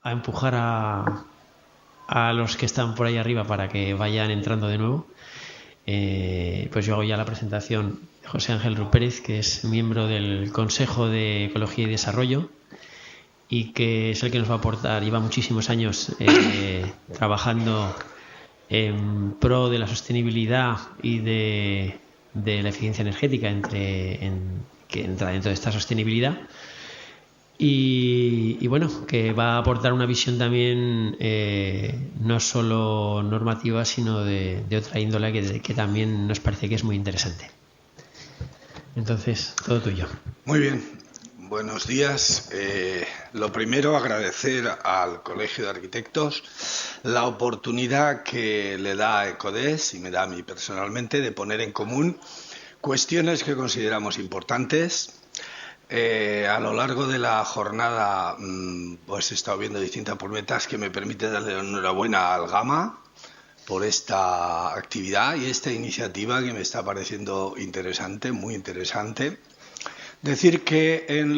a empujar a los que están por ahí arriba para que vayan entrando de nuevo. Pues yo hago ya la presentación de José Ángel Rupérez, que es miembro del Consejo de Ecología y Desarrollo y que es el que nos va a aportar, lleva muchísimos años trabajando en pro de la sostenibilidad y de la eficiencia energética que entra dentro de esta sostenibilidad. Y bueno, que va a aportar una visión también no solo normativa, sino de otra índole que también nos parece que es muy interesante. Entonces, todo tuyo. Muy bien, buenos días. Lo primero, agradecer al Colegio de Arquitectos la oportunidad que le da a ECODES y me da a mí personalmente de poner en común cuestiones que consideramos importantes. A lo largo de la jornada pues he estado viendo distintas promesas que me permiten darle enhorabuena al GAMA por esta actividad y esta iniciativa que me está pareciendo interesante, muy interesante. Decir que en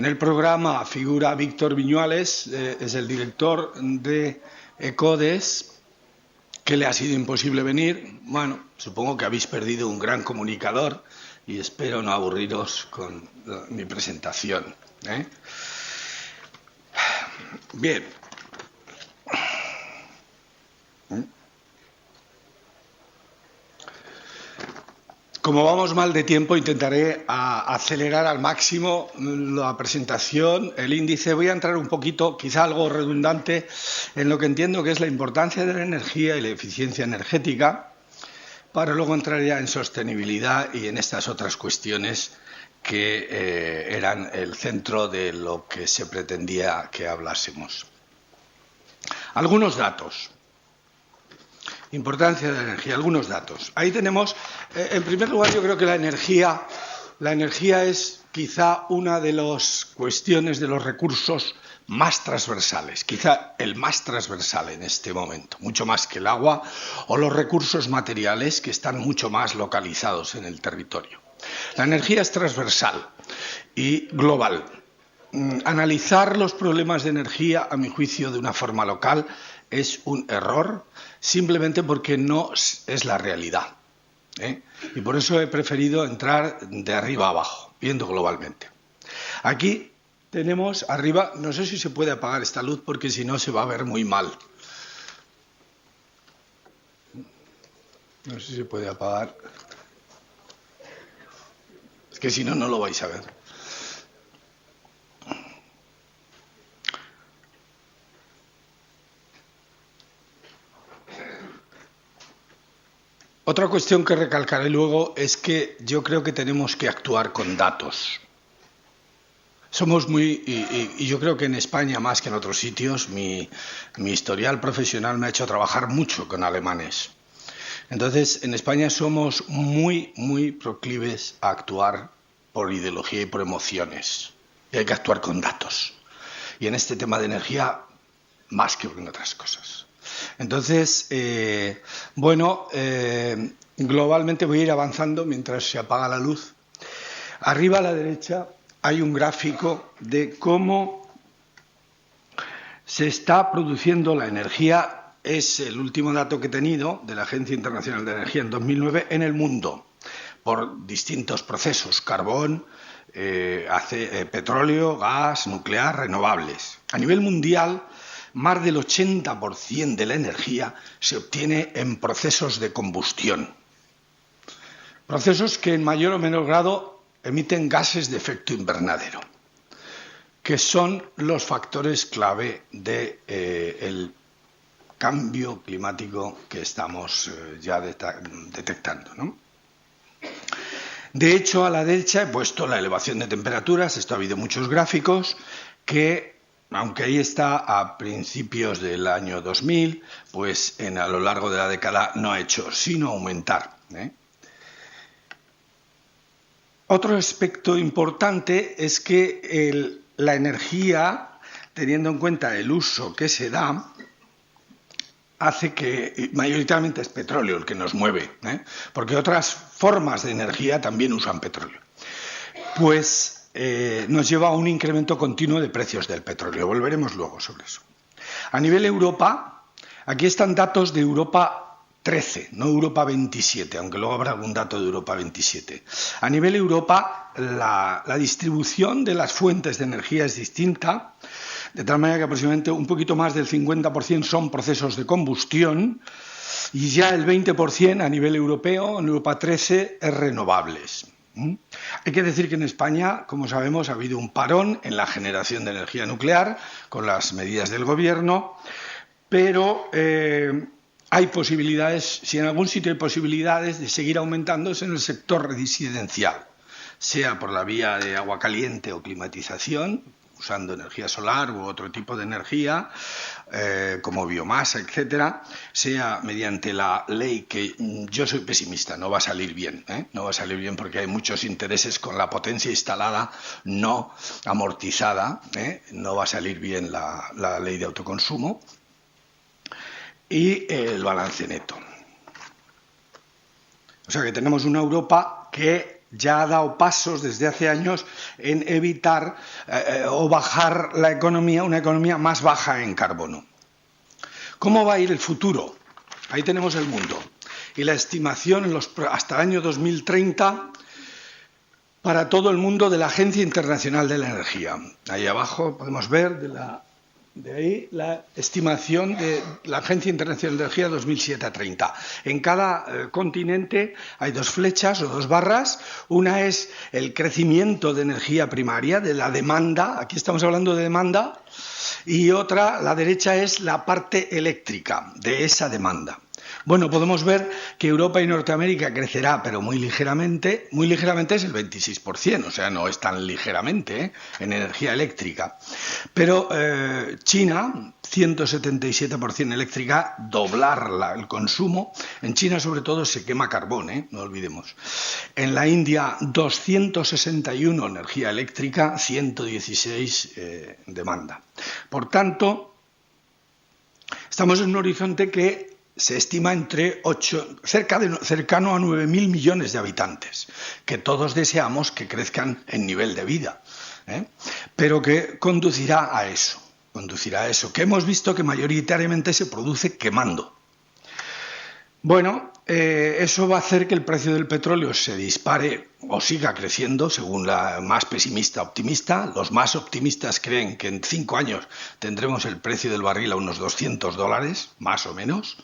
el programa figura Víctor Viñuales, es el director de ECODES, que le ha sido imposible venir. Bueno, supongo que habéis perdido un gran comunicador y espero no aburriros con mi presentación. Bien. Como vamos mal de tiempo, intentaré acelerar al máximo la presentación, el índice. Voy a entrar un poquito, quizá algo redundante, en lo que entiendo que es la importancia de la energía y la eficiencia energética, para luego entrar ya en sostenibilidad y en estas otras cuestiones que eran el centro de lo que se pretendía que hablásemos. Algunos datos. Importancia de la energía, algunos datos. Ahí tenemos, en primer lugar, yo creo que la energía es quizá una de las cuestiones, de los recursos más transversales, quizá el más transversal en este momento, mucho más que el agua o los recursos materiales que están mucho más localizados en el territorio. La energía es transversal y global. Analizar los problemas de energía, a mi juicio, de una forma local es un error, simplemente porque no es la realidad. Y por eso he preferido entrar de arriba a abajo, viendo globalmente. Aquí tenemos arriba, no sé si se puede apagar esta luz porque si no se va a ver muy mal. No sé si se puede apagar. Es que si no, no lo vais a ver. Otra cuestión que recalcaré luego es que yo creo que tenemos que actuar con datos. Somos y yo creo que en España más que en otros sitios, mi historial profesional me ha hecho trabajar mucho con alemanes. Entonces, en España somos muy proclives a actuar por ideología y por emociones. Y hay que actuar con datos. Y en este tema de energía, más que en otras cosas. Entonces, globalmente voy a ir avanzando mientras se apaga la luz. Arriba a la derecha hay un gráfico de cómo se está produciendo la energía. Es el último dato que he tenido de la Agencia Internacional de Energía en 2009 en el mundo, por distintos procesos: carbón, petróleo, gas, nuclear, renovables. A nivel mundial, más del 80% de la energía se obtiene en procesos de combustión. Procesos que en mayor o menor grado emiten gases de efecto invernadero, que son los factores clave del cambio climático que estamos ya detectando, ¿no? De hecho, a la derecha he puesto la elevación de temperaturas. Esto ha habido muchos gráficos que, aunque ahí está a principios del año 2000, pues a lo largo de la década no ha hecho sino aumentar. Otro aspecto importante es que la energía, teniendo en cuenta el uso que se da, hace que mayoritariamente es petróleo el que nos mueve, porque otras formas de energía también usan petróleo. Pues nos lleva a un incremento continuo de precios del petróleo. Volveremos luego sobre eso. A nivel Europa, aquí están datos de Europa 13, no Europa 27, aunque luego habrá algún dato de Europa 27. A nivel Europa, la distribución de las fuentes de energía es distinta, de tal manera que aproximadamente un poquito más del 50% son procesos de combustión y ya el 20% a nivel europeo, en Europa 13, es renovables. Hay que decir que en España, como sabemos, ha habido un parón en la generación de energía nuclear con las medidas del gobierno, pero hay posibilidades, si en algún sitio hay posibilidades de seguir aumentando es en el sector residencial, sea por la vía de agua caliente o climatización, usando energía solar u otro tipo de energía, como biomasa, etcétera, sea mediante la ley que yo soy pesimista, no va a salir bien, no va a salir bien porque hay muchos intereses con la potencia instalada no amortizada, no va a salir bien la ley de autoconsumo y el balance neto. O sea que tenemos una Europa que ya ha dado pasos desde hace años en evitar o bajar la economía, una economía más baja en carbono. ¿Cómo va a ir el futuro? Ahí tenemos el mundo. Y la estimación hasta el año 2030 para todo el mundo de la Agencia Internacional de la Energía. Ahí abajo podemos ver de ahí la estimación de la Agencia Internacional de Energía 2007 a 30. En cada continente hay dos flechas o dos barras. Una es el crecimiento de energía primaria, de la demanda. Aquí estamos hablando de demanda. Y otra, la derecha, es la parte eléctrica de esa demanda. Bueno, podemos ver que Europa y Norteamérica crecerá, pero muy ligeramente es el 26%, o sea, no es tan ligeramente en energía eléctrica. Pero China, 177% eléctrica, doblar el consumo. En China, sobre todo, se quema carbón, no olvidemos. En la India, 261 energía eléctrica, 116 demanda. Por tanto, estamos en un horizonte que se estima cercano a 9.000 millones de habitantes, que todos deseamos que crezcan en nivel de vida, pero que conducirá a eso, que hemos visto que mayoritariamente se produce quemando. Bueno, eso va a hacer que el precio del petróleo se dispare o siga creciendo, según la más pesimista optimista. Los más optimistas creen que en 5 años tendremos el precio del barril a unos $200, más o menos.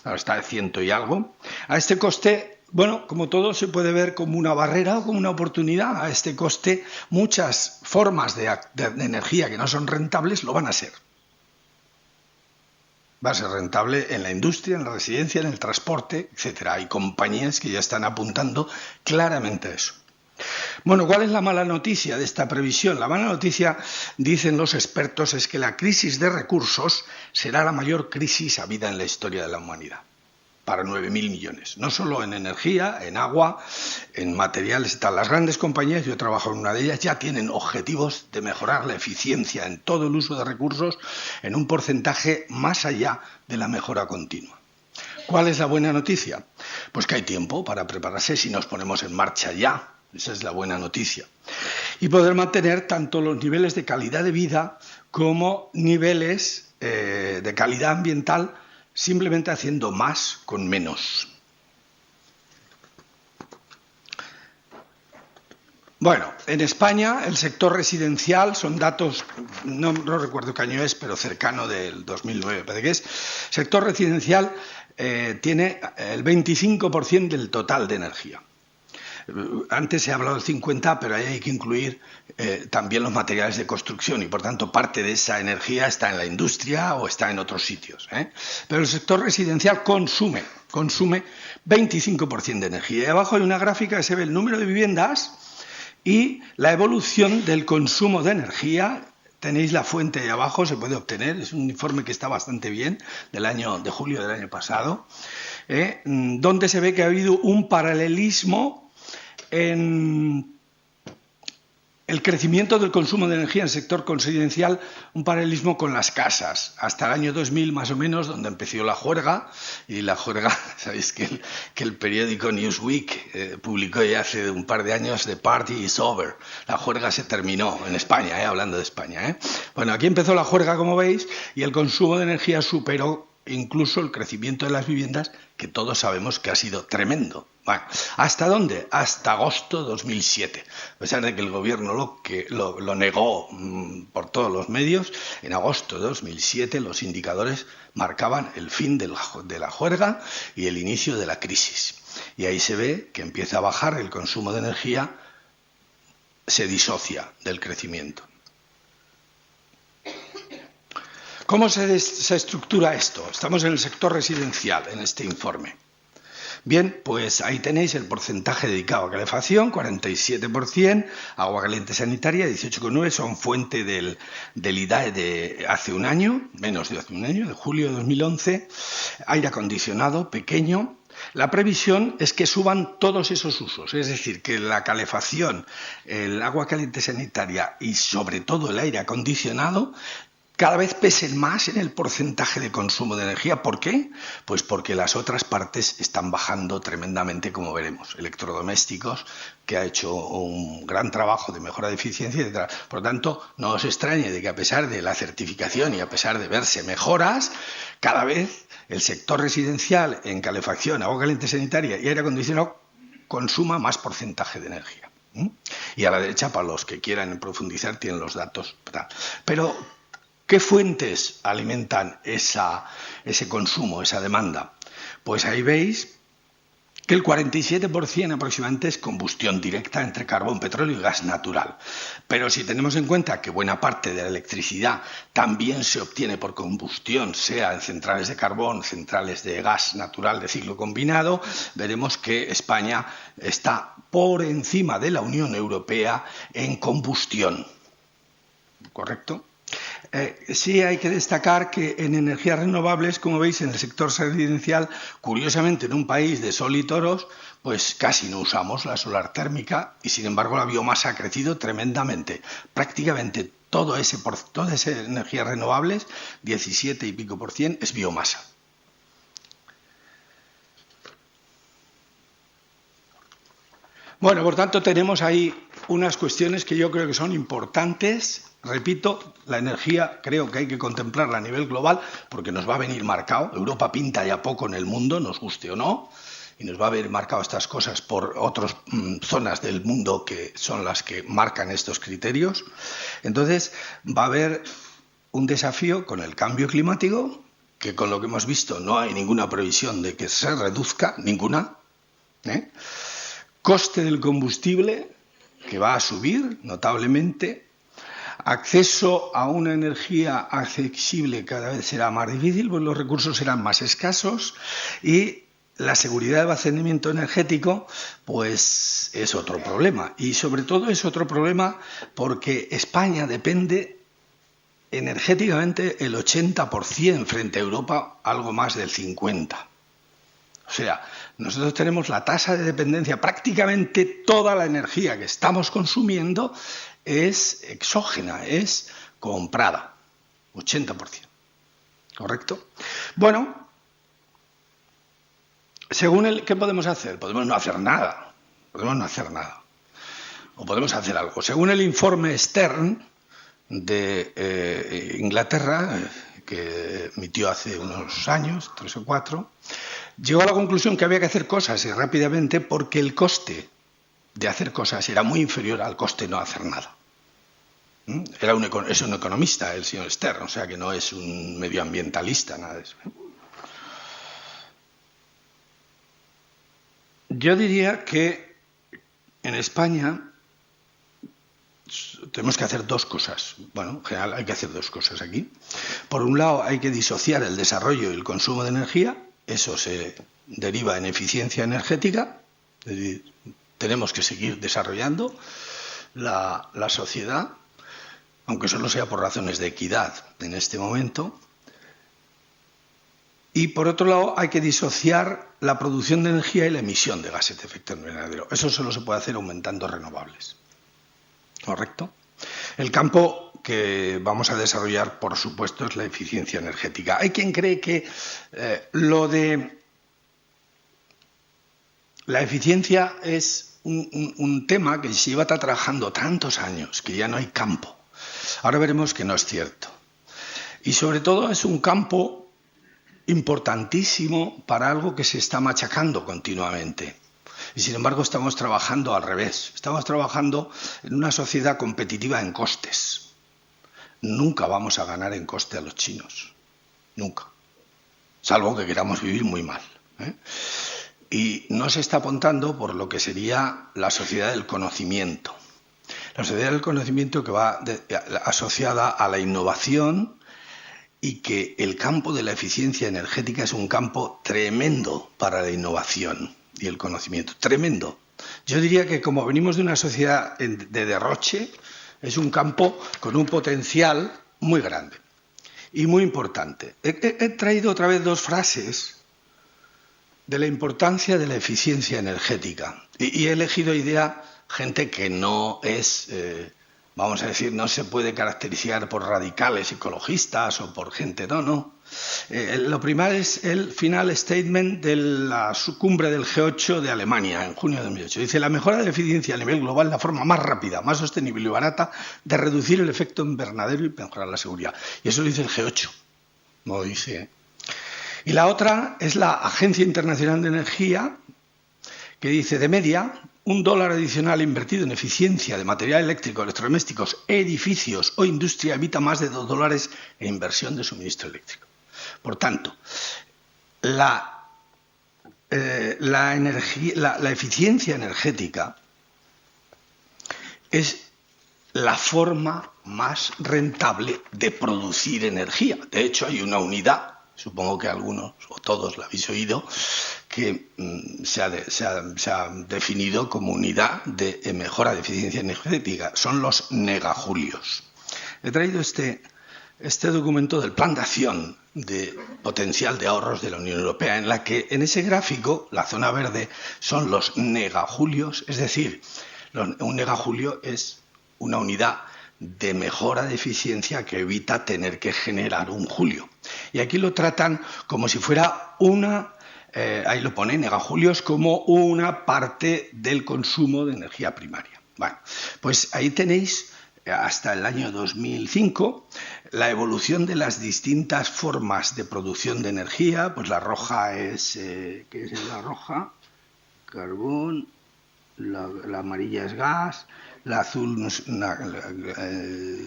Ahora está de 100 y algo. A este coste, bueno, como todo se puede ver como una barrera o como una oportunidad. A este coste muchas formas de energía que no son rentables lo van a ser. Va a ser rentable en la industria, en la residencia, en el transporte, etcétera. Hay compañías que ya están apuntando claramente a eso. Bueno, ¿cuál es la mala noticia de esta previsión? La mala noticia, dicen los expertos, es que la crisis de recursos será la mayor crisis habida en la historia de la humanidad, para 9.000 millones. No solo en energía, en agua, en materiales y tal. Las grandes compañías, yo trabajo en una de ellas, ya tienen objetivos de mejorar la eficiencia en todo el uso de recursos en un porcentaje más allá de la mejora continua. ¿Cuál es la buena noticia? Pues que hay tiempo para prepararse si nos ponemos en marcha ya. Esa es la buena noticia. Y poder mantener tanto los niveles de calidad de vida como niveles de calidad ambiental, simplemente haciendo más con menos. Bueno, en España el sector residencial, son datos, no recuerdo qué año es, pero cercano del 2009, parece que es. Sector residencial tiene el 25% del total de energía. Antes se ha hablado del 50, pero ahí hay que incluir también los materiales de construcción y, por tanto, parte de esa energía está en la industria o está en otros sitios. Pero el sector residencial consume 25% de energía. Y abajo hay una gráfica que se ve el número de viviendas y la evolución del consumo de energía. Tenéis la fuente ahí abajo, se puede obtener, es un informe que está bastante bien, de julio del año pasado, donde se ve que ha habido un paralelismo en El crecimiento del consumo de energía en el sector residencial, un paralelismo con las casas, hasta el año 2000 más o menos, donde empezó la juerga, y la juerga, sabéis que el periódico Newsweek publicó ya hace un par de años "The party is over", la juerga se terminó en España, hablando de España. Bueno, aquí empezó la juerga, como veis, y el consumo de energía superó incluso el crecimiento de las viviendas, que todos sabemos que ha sido tremendo. Bueno, ¿hasta dónde? Hasta agosto de 2007. A pesar de que el gobierno lo negó por todos los medios, en agosto de 2007 los indicadores marcaban el fin de la juerga y el inicio de la crisis. Y ahí se ve que empieza a bajar el consumo de energía, se disocia del crecimiento. ¿Cómo se estructura esto? Estamos en el sector residencial, en este informe. Bien, pues ahí tenéis el porcentaje dedicado a calefacción, 47%, agua caliente sanitaria, 18,9%, son fuente del IDAE de hace un año, menos de hace un año, de julio de 2011, aire acondicionado, pequeño. La previsión es que suban todos esos usos, es decir, que la calefacción, el agua caliente sanitaria y sobre todo el aire acondicionado cada vez pesen más en el porcentaje de consumo de energía. ¿Por qué? Pues porque las otras partes están bajando tremendamente, como veremos. Electrodomésticos, que ha hecho un gran trabajo de mejora de eficiencia, etc. Por lo tanto, no os extrañe de que a pesar de la certificación y a pesar de verse mejoras, cada vez el sector residencial en calefacción, agua caliente sanitaria y aire acondicionado consuma más porcentaje de energía. Y a la derecha, para los que quieran profundizar, tienen los datos. Pero ¿qué fuentes alimentan ese consumo, esa demanda? Pues ahí veis que el 47% aproximadamente es combustión directa entre carbón, petróleo y gas natural. Pero si tenemos en cuenta que buena parte de la electricidad también se obtiene por combustión, sea en centrales de carbón, centrales de gas natural de ciclo combinado, veremos que España está por encima de la Unión Europea en combustión. ¿Correcto? Sí hay que destacar que en energías renovables, como veis, en el sector residencial, curiosamente en un país de sol y toros, pues casi no usamos la solar térmica y sin embargo la biomasa ha crecido tremendamente. Prácticamente todas esas energías renovables, 17 y pico %, es biomasa. Bueno, por tanto tenemos ahí unas cuestiones que yo creo que son importantes. Repito, la energía creo que hay que contemplarla a nivel global porque nos va a venir marcado. Europa pinta ya poco en el mundo, nos guste o no, y nos va a ver marcado estas cosas por otras zonas del mundo que son las que marcan estos criterios. Entonces va a haber un desafío con el cambio climático, que con lo que hemos visto no hay ninguna previsión de que se reduzca, ninguna. Coste del combustible, que va a subir notablemente. Acceso a una energía accesible cada vez será más difícil, pues los recursos serán más escasos y la seguridad de abastecimiento energético pues es otro problema. Y sobre todo es otro problema porque España depende energéticamente el 80% frente a Europa algo más del 50%. O sea, nosotros tenemos la tasa de dependencia, prácticamente toda la energía que estamos consumiendo es exógena, es comprada, 80%, ¿correcto? Bueno, según ¿qué podemos hacer? Podemos no hacer nada, o podemos hacer algo. Según el informe Stern de Inglaterra, que emitió hace unos años, 3 o 4, llegó a la conclusión que había que hacer cosas y rápidamente porque el coste de hacer cosas era muy inferior al coste de no hacer nada. Es un economista, el señor Stern, o sea que no es un medioambientalista, nada de eso. Yo diría que en España tenemos que hacer dos cosas. Bueno, en general hay que hacer dos cosas aquí. Por un lado hay que disociar el desarrollo y el consumo de energía. Eso se deriva en eficiencia energética. Es decir, tenemos que seguir desarrollando la sociedad, aunque solo sea por razones de equidad en este momento. Y por otro lado hay que disociar la producción de energía y la emisión de gases de efecto invernadero. Eso solo se puede hacer aumentando renovables. ¿correcto? El campo que vamos a desarrollar, por supuesto, es la eficiencia energética. Hay quien cree que lo de la eficiencia es un tema que se lleva trabajando tantos años que ya no hay campo. Ahora veremos que no es cierto. Y sobre todo es un campo importantísimo para algo que se está machacando continuamente. Y sin embargo estamos trabajando al revés. Estamos trabajando en una sociedad competitiva en costes. Nunca vamos a ganar en coste a los chinos. Nunca. Salvo que queramos vivir muy mal, Y no se está apuntando por lo que sería la sociedad del conocimiento. La sociedad del conocimiento que va asociada a la innovación y que el campo de la eficiencia energética es un campo tremendo para la innovación y el conocimiento. Tremendo. Yo diría que como venimos de una sociedad de derroche, es un campo con un potencial muy grande y muy importante. He traído otra vez dos frases de la importancia de la eficiencia energética. Y he elegido gente que no es, vamos a decir, no se puede caracterizar por radicales ecologistas o por gente, no. Lo primero es el final statement de la cumbre del G8 de Alemania en junio de 2008. Dice, la mejora de la eficiencia a nivel global es la forma más rápida, más sostenible y barata de reducir el efecto invernadero y mejorar la seguridad. Y eso lo dice el G8, no lo dice, Y la otra es la Agencia Internacional de Energía, que dice, de media, $1 adicional invertido en eficiencia de material eléctrico, electrodomésticos, edificios o industria evita más de $2 en inversión de suministro eléctrico. Por tanto, la eficiencia energética es la forma más rentable de producir energía. De hecho, hay una unidad, supongo que algunos o todos la habéis oído, que se ha definido como unidad de mejora de eficiencia energética. Son los negajulios. He traído este documento del Plan de Acción de Potencial de Ahorros de la Unión Europea, en la que en ese gráfico, la zona verde, son los negajulios, es decir, un negajulio es una unidad de mejora de eficiencia que evita tener que generar un julio. Y aquí lo tratan como si fuera ahí lo pone, negajulios, como una parte del consumo de energía primaria. Bueno, pues ahí tenéis hasta el año 2005 la evolución de las distintas formas de producción de energía. Pues la roja es, ¿qué es la roja? Carbón, la amarilla es gas, la azul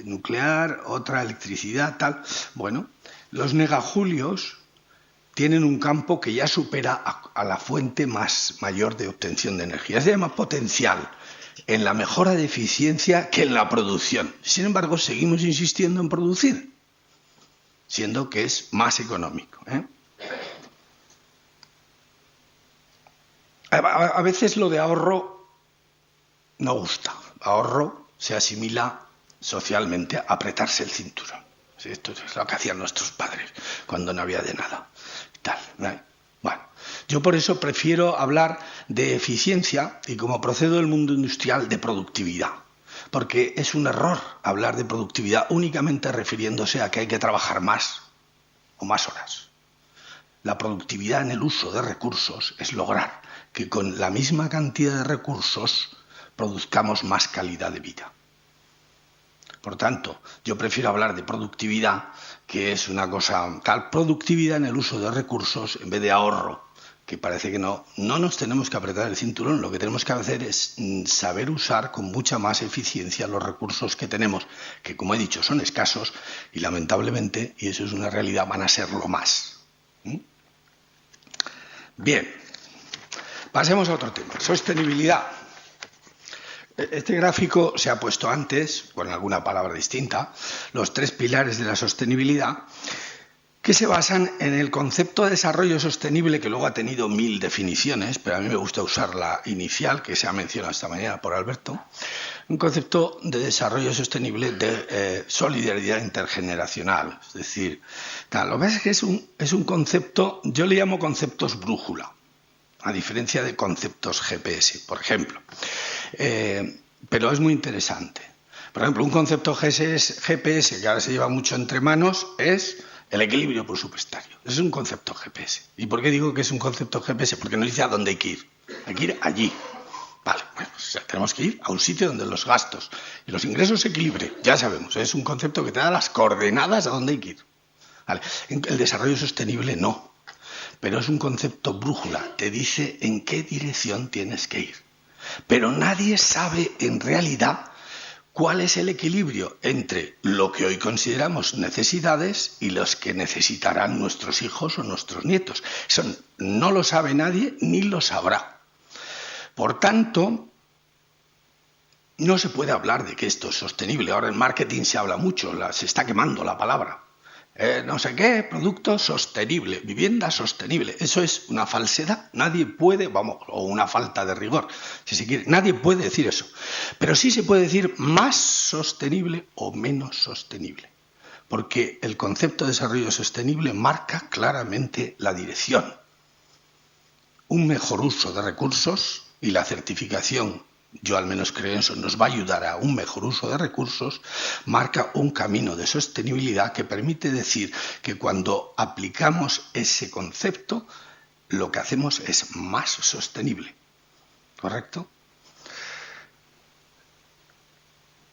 nuclear, otra electricidad, tal. Bueno, los negajulios tienen un campo que ya supera a la fuente mayor de obtención de energía. Se llama potencial en la mejora de eficiencia que en la producción. Sin embargo, seguimos insistiendo en producir, siendo que es más económico. A veces lo de ahorro no gusta. Ahorro se asimila socialmente a apretarse el cinturón. Esto es lo que hacían nuestros padres cuando no había de nada. Bueno, yo por eso prefiero hablar de eficiencia y, como procedo del mundo industrial, de productividad. Porque es un error hablar de productividad únicamente refiriéndose a que hay que trabajar más o más horas. La productividad en el uso de recursos es lograr que con la misma cantidad de recursos produzcamos más calidad de vida. Por tanto, yo prefiero hablar de productividad, que es una cosa tal, productividad en el uso de recursos en vez de ahorro, que parece que no nos tenemos que apretar el cinturón. Lo que tenemos que hacer es saber usar con mucha más eficiencia los recursos que tenemos, que, como he dicho, son escasos y, lamentablemente, y eso es una realidad, van a serlo más. Bien, pasemos a otro tema, sostenibilidad. Este gráfico se ha puesto antes, con alguna palabra distinta, los 3 pilares de la sostenibilidad, que se basan en el concepto de desarrollo sostenible, que luego ha tenido 1000 definiciones, pero a mí me gusta usar la inicial, que se ha mencionado esta mañana por Alberto, un concepto de desarrollo sostenible de solidaridad intergeneracional. Es decir, lo que pasa es que es un concepto, yo le llamo conceptos brújula, a diferencia de conceptos GPS, por ejemplo. Pero es muy interesante, Por ejemplo, un concepto GPS que ahora se lleva mucho entre manos es el equilibrio presupuestario. Ese es un concepto GPS. ¿Y por qué digo que es un concepto GPS? Porque nos dice a dónde hay que ir. Hay que ir allí. Vale, bueno, o sea, tenemos que ir a un sitio donde los gastos y los ingresos se equilibren. Ya sabemos, es un concepto que te da las coordenadas a dónde hay que ir. Vale. El desarrollo sostenible no, pero es un concepto brújula. Te dice en qué dirección tienes que ir. Pero nadie sabe en realidad cuál es el equilibrio entre lo que hoy consideramos necesidades y los que necesitarán nuestros hijos o nuestros nietos. Eso no lo sabe nadie ni lo sabrá. Por tanto, no se puede hablar de que esto es sostenible. Ahora en marketing se habla mucho, se está quemando la palabra. No sé qué, producto sostenible, vivienda sostenible. Eso es una falsedad. Nadie puede, o una falta de rigor, si se quiere. Nadie puede decir eso. Pero sí se puede decir más sostenible o menos sostenible. Porque el concepto de desarrollo sostenible marca claramente la dirección. Un mejor uso de recursos y la certificación, yo al menos creo en eso, nos va a ayudar a un mejor uso de recursos, marca un camino de sostenibilidad que permite decir que cuando aplicamos ese concepto, lo que hacemos es más sostenible. ¿Correcto?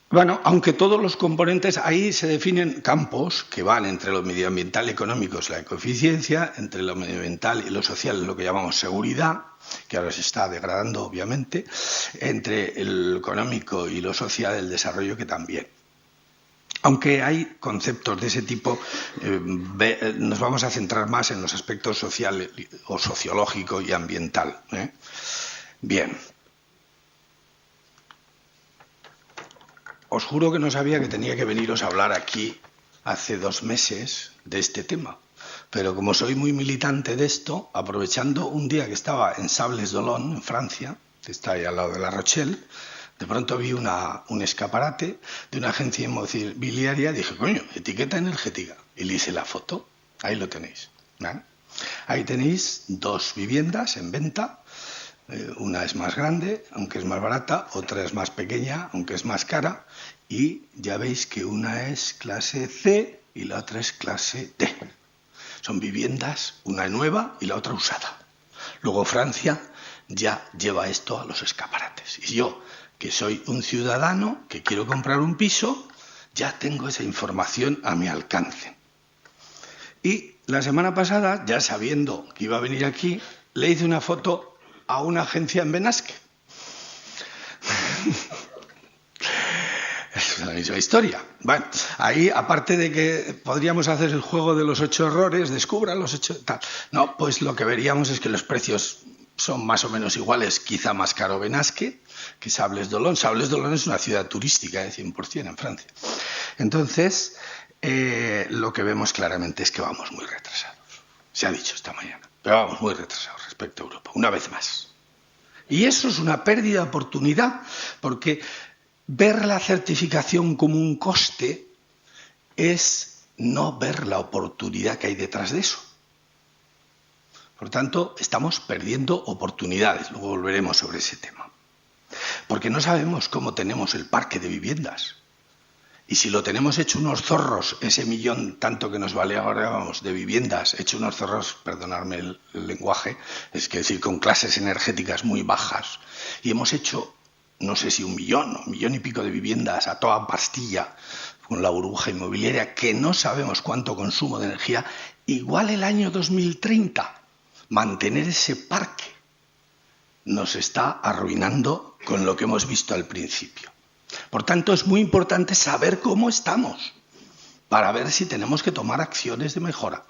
Bueno, aunque todos los componentes, ahí se definen campos que van entre lo medioambiental y económico, es la ecoeficiencia, entre lo medioambiental y lo social, lo que llamamos seguridad, que ahora se está degradando obviamente, entre el económico y lo social, el desarrollo, que también. Aunque hay conceptos de ese tipo, nos vamos a centrar más en los aspectos social o sociológico y ambiental. Bien. Os juro que no sabía que tenía que veniros a hablar aquí hace 2 meses de este tema. Pero como soy muy militante de esto, aprovechando un día que estaba en Sables-d'Olonne, en Francia, que está ahí al lado de La Rochelle, de pronto vi un escaparate de una agencia inmobiliaria. Dije, coño, etiqueta energética. Y le hice la foto. Ahí lo tenéis. ¿Vale? Ahí tenéis 2 viviendas en venta. Una es más grande, aunque es más barata, otra es más pequeña, aunque es más cara, y ya veis que una es clase C y la otra es clase D. Son viviendas, una nueva y la otra usada. Luego Francia ya lleva esto a los escaparates. Y yo, que soy un ciudadano que quiero comprar un piso, ya tengo esa información a mi alcance. Y la semana pasada, ya sabiendo que iba a venir aquí, le hice una foto a una agencia en Benasque. Es la misma historia. Bueno, ahí, aparte de que podríamos hacer el juego de los 8 errores, descubran los 8... tal. No, pues lo que veríamos es que los precios son más o menos iguales, quizá más caro Benasque que Sables-d'Olonne. Sables-d'Olonne es una ciudad turística, 100% en Francia. Entonces, lo que vemos claramente es que vamos muy retrasados. Se ha dicho esta mañana, pero vamos muy retrasados respecto a Europa, una vez más. Y eso es una pérdida de oportunidad, porque ver la certificación como un coste es no ver la oportunidad que hay detrás de eso. Por tanto, estamos perdiendo oportunidades. Luego volveremos sobre ese tema. Porque no sabemos cómo tenemos el parque de viviendas. Y si lo tenemos hecho unos zorros, ese millón tanto que nos vale ahora, vamos, de viviendas, hecho unos zorros, perdonadme el lenguaje, es que decir, con clases energéticas muy bajas, y hemos hecho, no sé si 1 millón o 1 millón y pico de viviendas a toda pastilla, con la burbuja inmobiliaria, que no sabemos cuánto consumo de energía, igual el año 2030, mantener ese parque nos está arruinando con lo que hemos visto al principio. Por tanto, es muy importante saber cómo estamos para ver si tenemos que tomar acciones de mejora.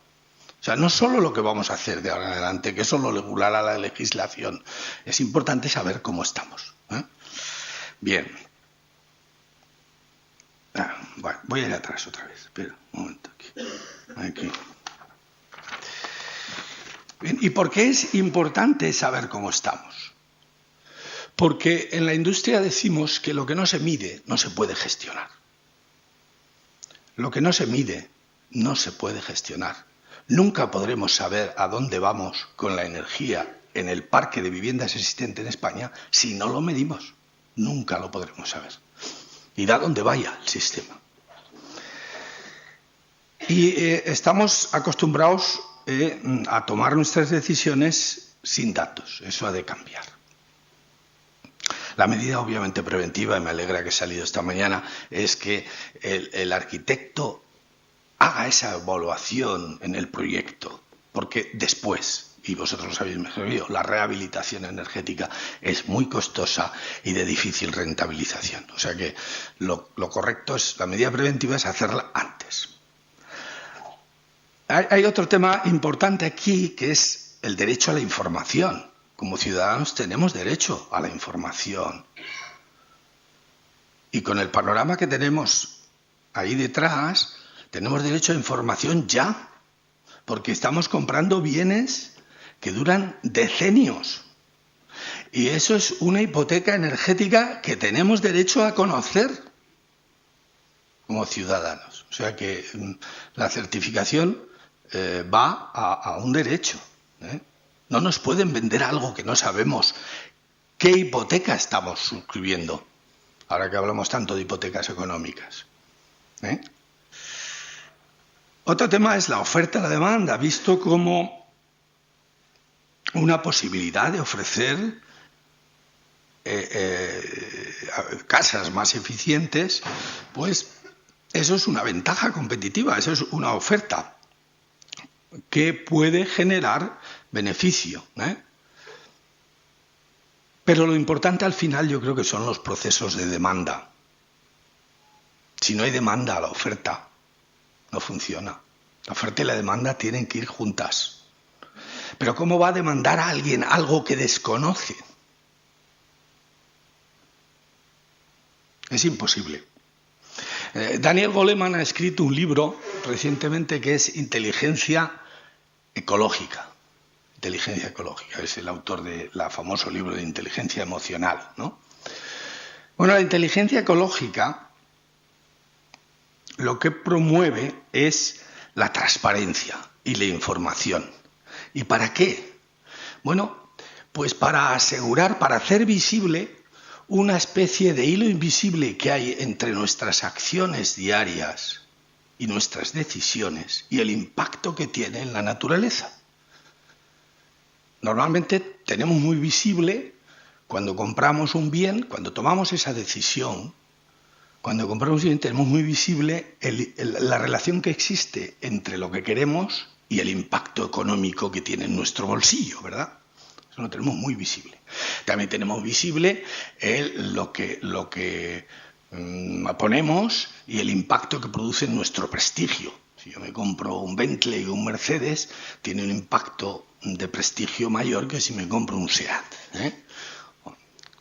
O sea, no solo lo que vamos a hacer de ahora en adelante, que eso lo regulará la legislación. Es importante saber cómo estamos. Bien. Bueno, voy a ir atrás otra vez. Espera, un momento. Aquí. Bien, ¿y por qué es importante saber cómo estamos? Porque en la industria decimos que lo que no se mide no se puede gestionar. Lo que no se mide no se puede gestionar. Nunca podremos saber a dónde vamos con la energía en el parque de viviendas existente en España si no lo medimos. Nunca lo podremos saber. y da donde vaya el sistema. Y estamos acostumbrados a tomar nuestras decisiones sin datos. Eso ha de cambiar. La medida obviamente preventiva, y me alegra que ha salido esta mañana, es que el arquitecto haga esa evaluación en el proyecto, porque después, y vosotros lo sabéis mejor que yo, la rehabilitación energética es muy costosa y de difícil rentabilización. O sea que lo correcto es, la medida preventiva es hacerla antes. Hay otro tema importante aquí, que es el derecho a la información. Como ciudadanos tenemos derecho a la información. Y con el panorama que tenemos ahí detrás, tenemos derecho a información ya, porque estamos comprando bienes que duran decenios. Y eso es una hipoteca energética que tenemos derecho a conocer como ciudadanos. O sea que la certificación va a un derecho. No nos pueden vender algo que no sabemos qué hipoteca estamos suscribiendo, ahora que hablamos tanto de hipotecas económicas. Otro tema es la oferta y la demanda, visto como una posibilidad de ofrecer casas más eficientes, pues eso es una ventaja competitiva, eso es una oferta que puede generar beneficio. Pero lo importante al final yo creo que son los procesos de demanda. Si no hay demanda, la oferta no funciona. La oferta y la demanda tienen que ir juntas. Pero ¿cómo va a demandar a alguien algo que desconoce? Es imposible. Daniel Goleman ha escrito un libro recientemente que es Inteligencia Ecológica. Inteligencia ecológica, es el autor del famoso libro de inteligencia emocional, ¿no? Bueno, la inteligencia ecológica lo que promueve es la transparencia y la información. ¿Y para qué? Bueno, pues para asegurar, para hacer visible una especie de hilo invisible que hay entre nuestras acciones diarias y nuestras decisiones y el impacto que tiene en la naturaleza. Normalmente tenemos muy visible cuando compramos un bien, cuando tomamos esa decisión, cuando compramos un bien tenemos muy visible la relación que existe entre lo que queremos y el impacto económico que tiene en nuestro bolsillo, ¿verdad? Eso lo tenemos muy visible. También tenemos visible lo que ponemos y el impacto que produce en nuestro prestigio. Si yo me compro un Bentley o un Mercedes, tiene un impacto de prestigio mayor que si me compro un SEAT,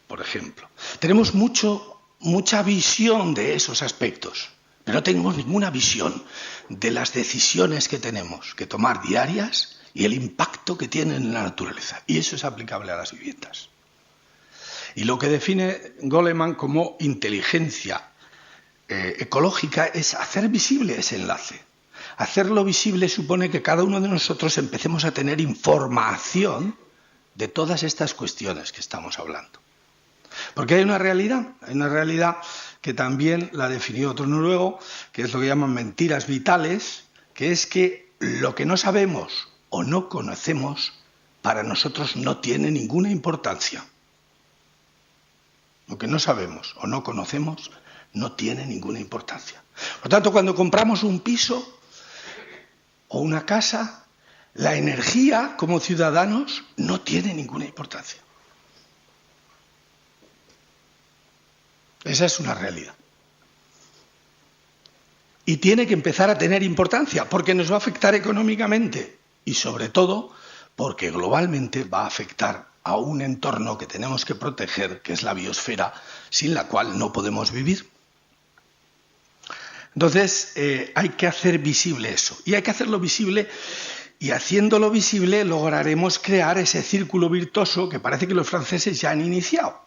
por ejemplo. Tenemos mucha visión de esos aspectos, pero no tenemos ninguna visión de las decisiones que tenemos que tomar diarias y el impacto que tienen en la naturaleza. Y eso es aplicable a las viviendas. Y lo que define Goleman como inteligencia ecológica es hacer visible ese enlace. Hacerlo visible supone que cada uno de nosotros empecemos a tener información de todas estas cuestiones que estamos hablando. Porque hay una realidad que también la definió otro noruego, que es lo que llaman mentiras vitales, que es que lo que no sabemos o no conocemos para nosotros no tiene ninguna importancia. Lo que no sabemos o no conocemos no tiene ninguna importancia. Por tanto, cuando compramos un piso o una casa, la energía como ciudadanos no tiene ninguna importancia. Esa es una realidad. Y tiene que empezar a tener importancia porque nos va a afectar económicamente y sobre todo porque globalmente va a afectar a un entorno que tenemos que proteger, que es la biosfera, sin la cual no podemos vivir. Entonces, hay que hacer visible eso. Y hay que hacerlo visible, y haciéndolo visible lograremos crear ese círculo virtuoso que parece que los franceses ya han iniciado.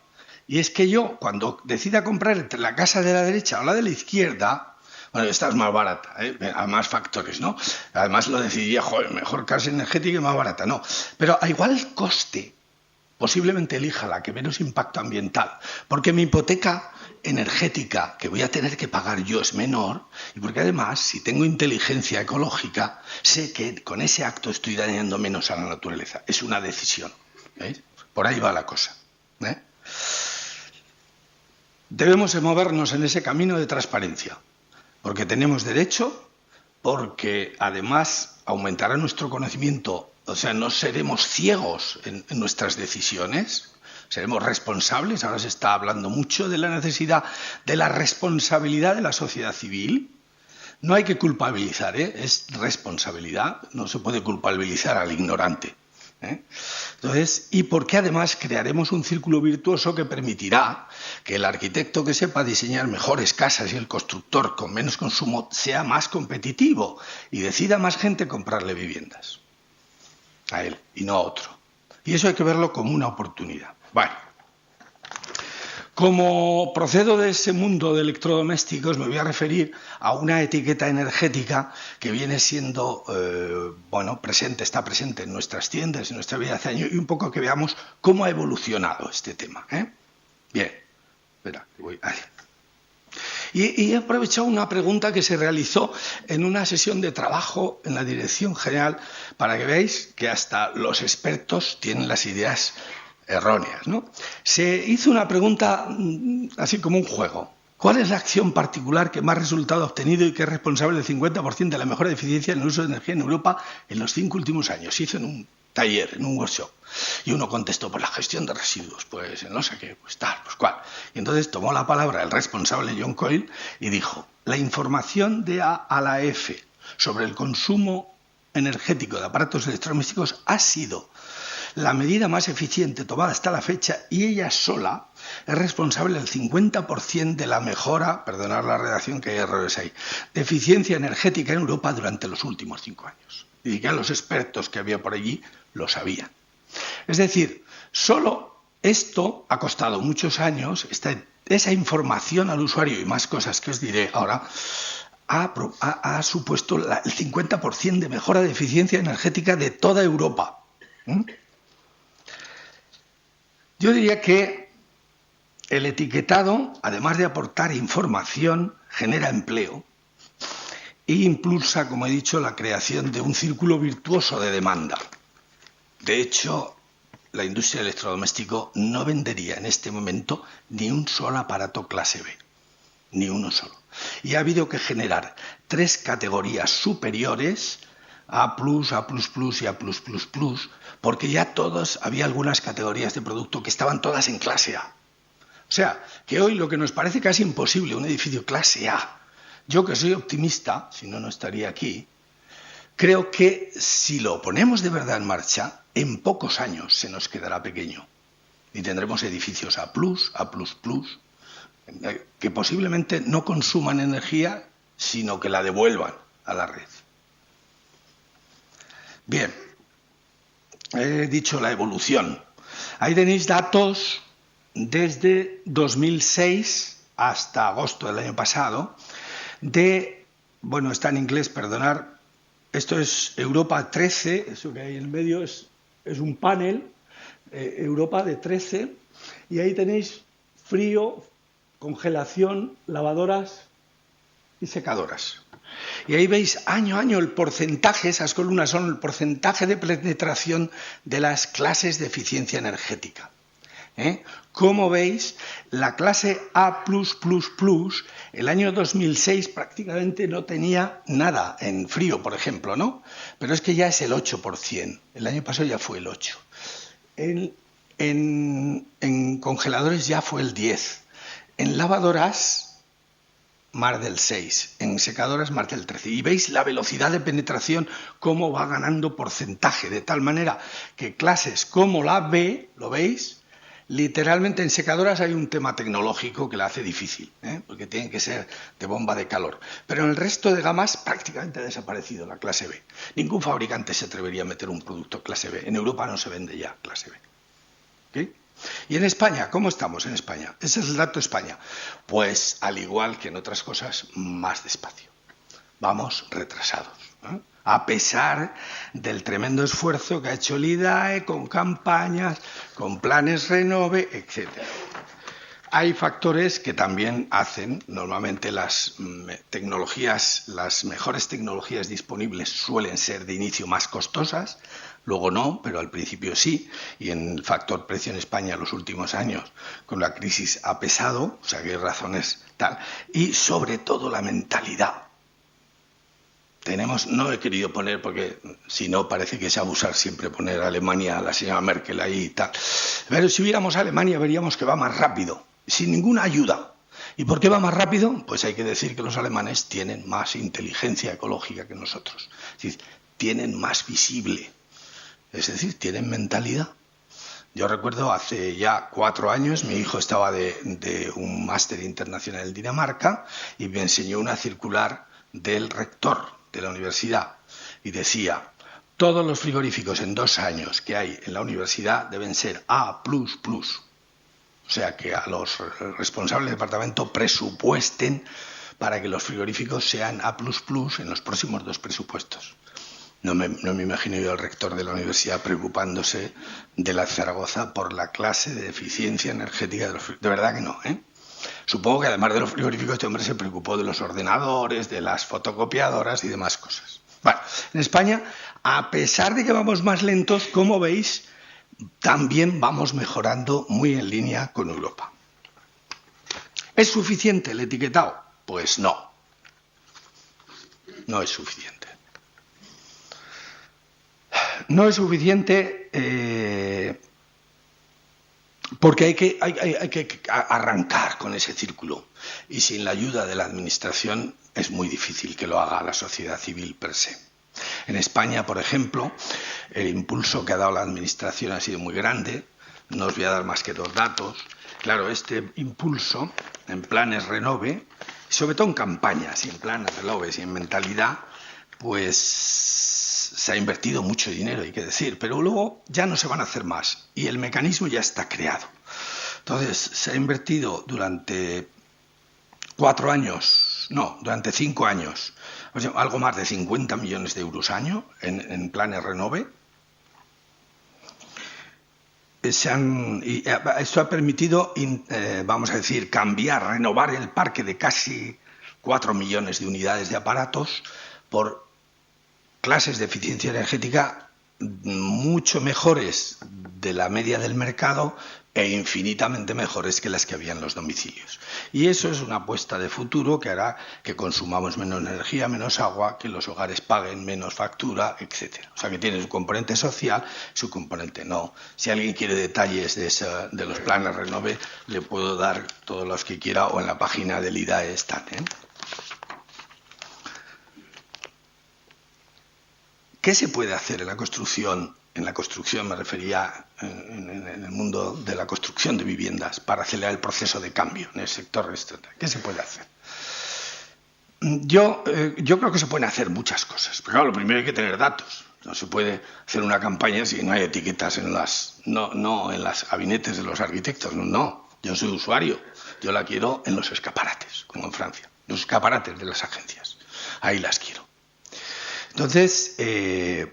Y es que yo, cuando decida comprar entre la casa de la derecha o la de la izquierda, bueno, esta es más barata, a más factores, ¿no? Además lo decidiría, joder, mejor casa energética y más barata, no. Pero a igual coste, posiblemente elija la que menos impacto ambiental, porque mi hipoteca energética que voy a tener que pagar yo es menor, y porque además, si tengo inteligencia ecológica, sé que con ese acto estoy dañando menos a la naturaleza. Es una decisión. ¿Veis? Por ahí va la cosa. Debemos de movernos en ese camino de transparencia, porque tenemos derecho, porque además aumentará nuestro conocimiento, o sea, no seremos ciegos en nuestras decisiones, seremos responsables. Ahora se está hablando mucho de la necesidad de la responsabilidad de la sociedad civil. No hay que culpabilizar, es responsabilidad, no se puede culpabilizar al ignorante. Entonces, y porque además crearemos un círculo virtuoso que permitirá que el arquitecto que sepa diseñar mejores casas y el constructor con menos consumo sea más competitivo y decida más gente comprarle viviendas a él y no a otro. Y eso hay que verlo como una oportunidad. Bueno, como procedo de ese mundo de electrodomésticos, me voy a referir a una etiqueta energética que viene siendo, está presente en nuestras tiendas, en nuestra vida hace años, y un poco que veamos cómo ha evolucionado este tema. Bien, espera, que voy ahí. Y he aprovechado una pregunta que se realizó en una sesión de trabajo en la Dirección General para que veáis que hasta los expertos tienen las ideas erróneas, ¿no? Se hizo una pregunta así como un juego. ¿Cuál es la acción particular que más resultado ha obtenido y que es responsable del 50% de la mejora de eficiencia en el uso de energía en Europa en los 5 últimos años? Se hizo en un taller, en un workshop. Y uno contestó, pues la gestión de residuos, pues no sé qué, pues tal, pues cuál. Y entonces tomó la palabra el responsable John Coyle y dijo, la información de A a la F sobre el consumo energético de aparatos electrodomésticos ha sido la medida más eficiente tomada hasta la fecha y ella sola es responsable del 50% de la mejora, perdonad la redacción que hay errores ahí, de eficiencia energética en Europa durante los últimos 5 años. Y ya los expertos que había por allí lo sabían. Es decir, solo esto ha costado muchos años, esa información al usuario y más cosas que os diré ahora, ha supuesto el 50% de mejora de eficiencia energética de toda Europa. Yo diría que el etiquetado, además de aportar información, genera empleo e impulsa, como he dicho, la creación de un círculo virtuoso de demanda. De hecho, la industria del electrodoméstico no vendería en este momento ni un solo aparato clase B, ni uno solo. Y ha habido que generar 3 categorías superiores, A+, A++ y A+++, porque ya había algunas categorías de producto que estaban todas en clase A. O sea, que hoy lo que nos parece casi imposible, un edificio clase A, yo que soy optimista, si no, no estaría aquí, creo que si lo ponemos de verdad en marcha, en pocos años se nos quedará pequeño y tendremos edificios A+, A++, que posiblemente no consuman energía, sino que la devuelvan a la red. Bien, he dicho la evolución. Ahí tenéis datos desde 2006 hasta agosto del año pasado está en inglés, perdonar, esto es Europa 13, eso que hay en el medio es un panel, Europa de 13, y ahí tenéis frío, congelación, lavadoras y secadoras. Y ahí veis año a año el porcentaje, esas columnas son el porcentaje de penetración de las clases de eficiencia energética. Como veis, la clase A++, el año 2006 prácticamente no tenía nada en frío, por ejemplo, ¿no? Pero es que ya es el 8%, el año pasado ya fue el 8%. En congeladores ya fue el 10%, en lavadoras más del 6%, en secadoras más del 13%. Y veis la velocidad de penetración, cómo va ganando porcentaje, de tal manera que clases como la B, ¿lo veis? Literalmente en secadoras hay un tema tecnológico que la hace difícil, porque tiene que ser de bomba de calor. Pero en el resto de gamas prácticamente ha desaparecido la clase B. Ningún fabricante se atrevería a meter un producto clase B. En Europa no se vende ya clase B. ¿Okay? ¿Y en España? ¿Cómo estamos en España? Ese es el dato de España. Pues al igual que en otras cosas, más despacio. Vamos retrasados, a pesar del tremendo esfuerzo que ha hecho el IDAE con campañas, con planes Renove, etc. Hay factores que también hacen, normalmente las tecnologías, las mejores tecnologías disponibles suelen ser de inicio más costosas, luego no, pero al principio sí, y en el factor precio en España en los últimos años con la crisis ha pesado, o sea que hay razones tal, y sobre todo la mentalidad. No he querido poner, porque si no parece que es abusar siempre poner a Alemania, a la señora Merkel ahí y tal. Pero si viéramos a Alemania veríamos que va más rápido, sin ninguna ayuda. ¿Y por qué va más rápido? Pues hay que decir que los alemanes tienen más inteligencia ecológica que nosotros. Es decir, tienen más visible. Es decir, tienen mentalidad. Yo recuerdo hace ya 4 años, mi hijo estaba de un máster internacional en Dinamarca y me enseñó una circular del rector de la universidad y decía: todos los frigoríficos en 2 años que hay en la universidad deben ser A++. O sea que a los responsables del departamento presupuesten para que los frigoríficos sean A++ en los próximos 2 presupuestos. No me imagino yo al rector de la universidad preocupándose de la Zaragoza por la clase de eficiencia energética de los frigoríficos. De verdad que no, ¿eh? Supongo que además de los frigoríficos este hombre se preocupó de los ordenadores, de las fotocopiadoras y demás cosas. Bueno, en España, a pesar de que vamos más lentos, como veis, también vamos mejorando muy en línea con Europa. ¿Es suficiente el etiquetado? Pues no. No es suficiente. No es suficiente porque hay que arrancar con ese círculo, y sin la ayuda de la administración es muy difícil que lo haga la sociedad civil per se. En España, por ejemplo, el impulso que ha dado la administración ha sido muy grande. No os voy a dar más que 2 datos. Claro, este impulso en planes Renove, sobre todo en campañas y en planes Renove y en mentalidad, pues se ha invertido mucho dinero, hay que decir, pero luego ya no se van a hacer más y el mecanismo ya está creado. Entonces, se ha invertido durante 4 años, no, durante 5 años, o sea, algo más de 50 millones de euros año en planes Renove. Esto ha permitido, vamos a decir, renovar el parque de casi 4 millones de unidades de aparatos por clases de eficiencia energética mucho mejores de la media del mercado e infinitamente mejores que las que había en los domicilios. Y eso es una apuesta de futuro que hará que consumamos menos energía, menos agua, que los hogares paguen menos factura, etc. O sea que tiene su componente social, su componente no. Si alguien quiere detalles de los planes Renove, le puedo dar todos los que quiera o en la página del IDAE están, ¿eh? ¿Qué se puede hacer en la construcción? En la construcción me refería en el mundo de la construcción de viviendas para acelerar el proceso de cambio en el sector restaurante. ¿Qué se puede hacer? Yo creo que se pueden hacer muchas cosas. Pero claro, lo primero hay que tener datos. No se puede hacer una campaña si no hay etiquetas no en las gabinetes de los arquitectos. No, yo soy usuario. Yo la quiero en los escaparates, como en Francia. Los escaparates de las agencias. Ahí las quiero. Entonces,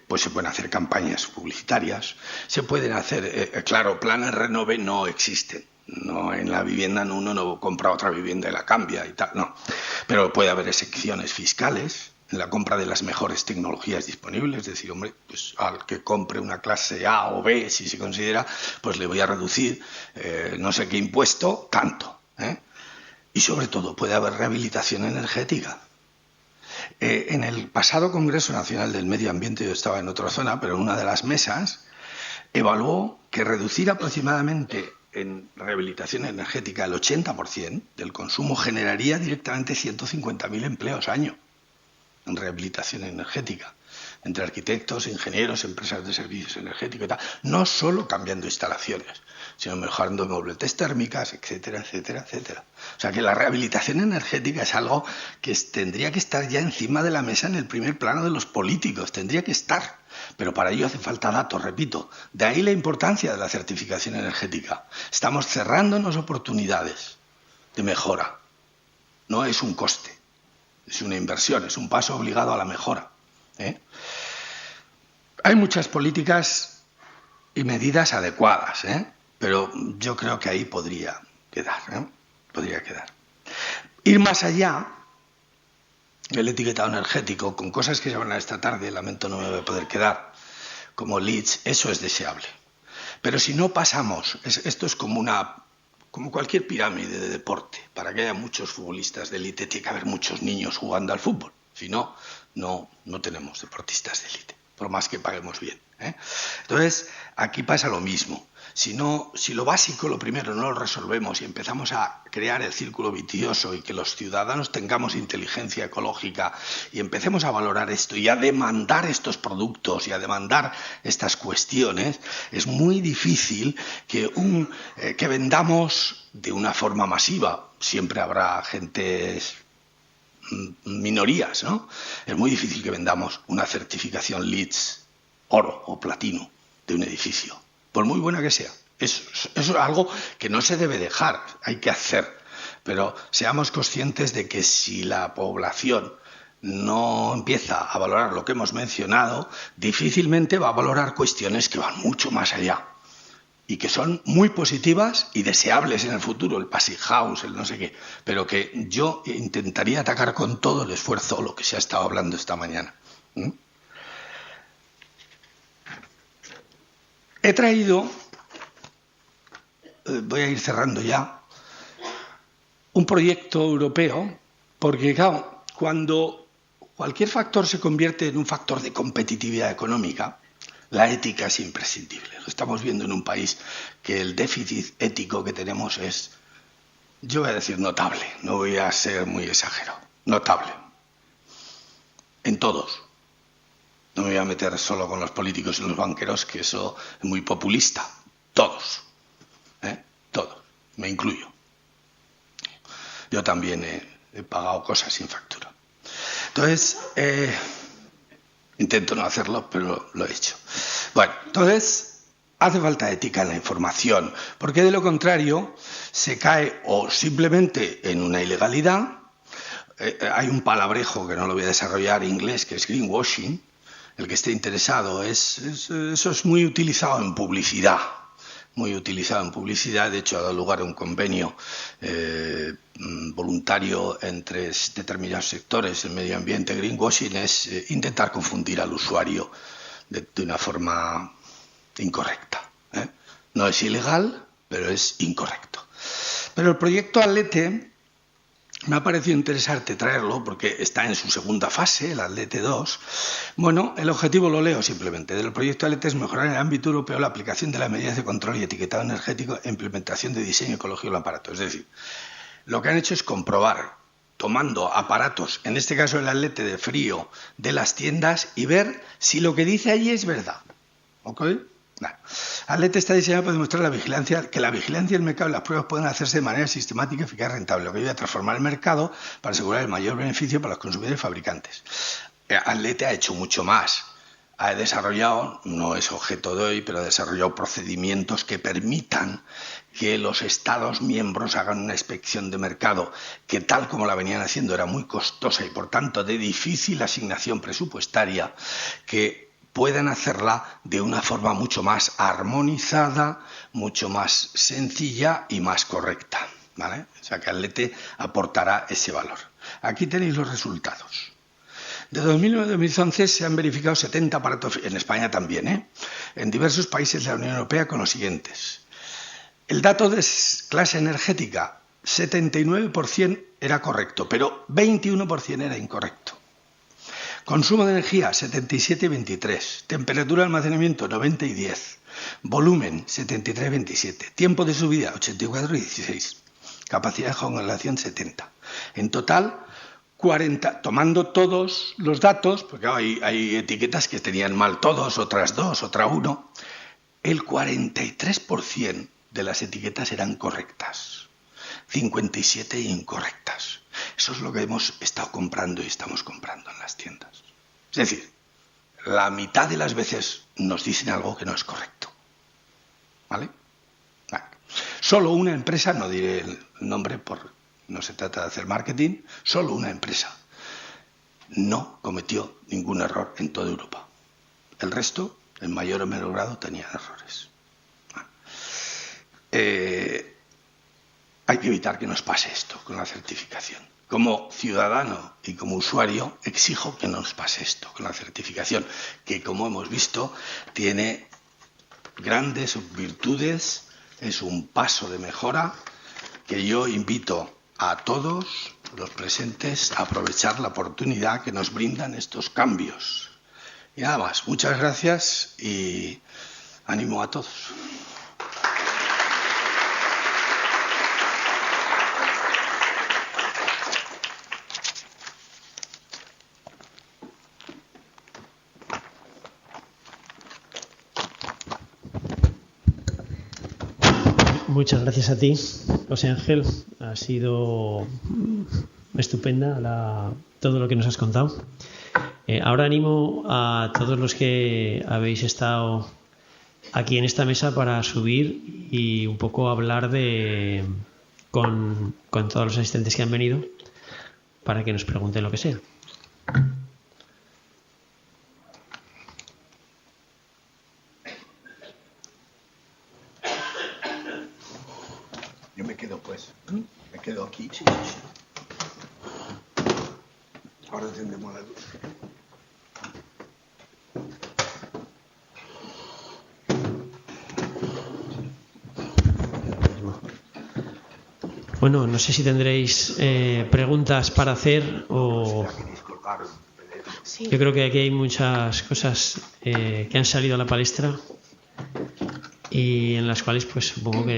pues se pueden hacer campañas publicitarias, se pueden hacer, claro, planes Renove no existen. No, en la vivienda uno no compra otra vivienda y la cambia y tal, no. Pero puede haber excepciones fiscales en la compra de las mejores tecnologías disponibles. Es decir, hombre, pues al que compre una clase A o B, si se considera, pues le voy a reducir no sé qué impuesto, tanto. Y sobre todo puede haber rehabilitación energética. En el pasado Congreso Nacional del Medio Ambiente, yo estaba en otra zona, pero en una de las mesas, evaluó que reducir aproximadamente en rehabilitación energética el 80% del consumo generaría directamente 150.000 empleos año en rehabilitación energética, entre arquitectos, ingenieros, empresas de servicios energéticos y tal, no solo cambiando instalaciones, sino mejorando mobletes térmicas, etcétera, etcétera, etcétera. O sea que la rehabilitación energética es algo que tendría que estar ya encima de la mesa en el primer plano de los políticos, tendría que estar. Pero para ello hace falta datos, repito. De ahí la importancia de la certificación energética. Estamos cerrándonos oportunidades de mejora. No es un coste, es una inversión, es un paso obligado a la mejora. Hay muchas políticas y medidas adecuadas, pero yo creo que ahí podría quedar, ¿eh? Podría quedar. Ir más allá, el etiquetado energético, con cosas que se van a esta tarde, lamento no me voy a poder quedar, como LEEDs, eso es deseable. Pero si no pasamos, esto es como cualquier pirámide de deporte. Para que haya muchos futbolistas de élite tiene que haber muchos niños jugando al fútbol. Si no, no tenemos deportistas de élite, por más que paguemos bien, ¿eh? Entonces, aquí pasa lo mismo. Si lo básico, lo primero, no lo resolvemos y empezamos a crear el círculo vicioso y que los ciudadanos tengamos inteligencia ecológica y empecemos a valorar esto y a demandar estos productos y a demandar estas cuestiones, es muy difícil que vendamos de una forma masiva. Siempre habrá minorías, ¿no? Es muy difícil que vendamos una certificación LEED oro o platino de un edificio, por muy buena que sea. Eso es algo que no se debe dejar, hay que hacer. Pero seamos conscientes de que si la población no empieza a valorar lo que hemos mencionado, difícilmente va a valorar cuestiones que van mucho más allá y que son muy positivas y deseables en el futuro, el passive house, el no sé qué, pero que yo intentaría atacar con todo el esfuerzo lo que se ha estado hablando esta mañana. He traído, voy a ir cerrando ya, un proyecto europeo, porque claro, cuando cualquier factor se convierte en un factor de competitividad económica, la ética es imprescindible. Lo estamos viendo en un país que el déficit ético que tenemos es, yo voy a decir notable, no voy a ser muy exagerado, notable. En todos. No me voy a meter solo con los políticos y los banqueros, que eso es muy populista. Todos. Todos. Me incluyo. Yo también he pagado cosas sin factura. Entonces, intento no hacerlo, pero lo he hecho. Bueno, entonces, hace falta ética en la información, porque de lo contrario se cae o simplemente en una ilegalidad. Hay un palabrejo que no lo voy a desarrollar en inglés, que es greenwashing. El que esté interesado, eso es muy utilizado en publicidad. Muy utilizado en publicidad. De hecho, ha dado lugar a un convenio voluntario entre determinados sectores. El medio ambiente, greenwashing, es intentar confundir al usuario de una forma incorrecta. No es ilegal, pero es incorrecto. Pero el proyecto Atlete me ha parecido interesante traerlo porque está en su segunda fase, el Atlete 2. Bueno, el objetivo lo leo simplemente. Del proyecto Atlete es mejorar en el ámbito europeo la aplicación de las medidas de control y etiquetado energético e implementación de diseño ecológico del aparato. Es decir, lo que han hecho es comprobar, tomando aparatos, en este caso el Atlete de frío, de las tiendas y ver si lo que dice allí es verdad. ¿Ok? Atlete está diseñado para demostrar que la vigilancia del mercado y las pruebas pueden hacerse de manera sistemática, eficaz y rentable, lo que ayuda a transformar el mercado para asegurar el mayor beneficio para los consumidores y fabricantes. Atlete ha hecho mucho más. Ha desarrollado, no es objeto de hoy, pero ha desarrollado procedimientos que permitan que los Estados miembros hagan una inspección de mercado que, tal como la venían haciendo, era muy costosa y, por tanto, de difícil asignación presupuestaria, que puedan hacerla de una forma mucho más armonizada, mucho más sencilla y más correcta, ¿vale? O sea que Atlete aportará ese valor. Aquí tenéis los resultados. De 2009 a 2011 se han verificado 70 aparatos, en España también, en diversos países de la Unión Europea con los siguientes. El dato de clase energética, 79% era correcto, pero 21% era incorrecto. Consumo de energía, 77 y 23. Temperatura de almacenamiento, 90 y 10. Volumen, 73 y 27. Tiempo de subida, 84 y 16. Capacidad de congelación, 70. En total, 40. Tomando todos los datos, porque hay etiquetas que tenían mal todos, otras 2, otra 1. El 43% de las etiquetas eran correctas. 57 incorrectas. Eso es lo que hemos estado comprando y estamos comprando en las tiendas. Es decir, la mitad de las veces nos dicen algo que no es correcto. ¿Vale? Solo una empresa, no diré el nombre, no se trata de hacer marketing, solo una empresa no cometió ningún error en toda Europa. El resto, en mayor o menor grado, tenían errores. hay que evitar que nos pase esto con la certificación. Como ciudadano y como usuario exijo que no nos pase esto con la certificación, que como hemos visto tiene grandes virtudes, es un paso de mejora que yo invito a todos los presentes a aprovechar la oportunidad que nos brindan estos cambios. Y nada más, muchas gracias y ánimo a todos. Muchas gracias a ti, José Ángel. Ha sido estupenda todo lo que nos has contado. Ahora animo a todos los que habéis estado aquí en esta mesa para subir y un poco hablar con todos los asistentes que han venido para que nos pregunten lo que sea. Yo me quedo pues, me quedo aquí. Sí. Ahora encendemos la luz. Bueno, no sé si tendréis preguntas para hacer o... Sí. Yo creo que aquí hay muchas cosas que han salido a la palestra y en las cuales pues supongo que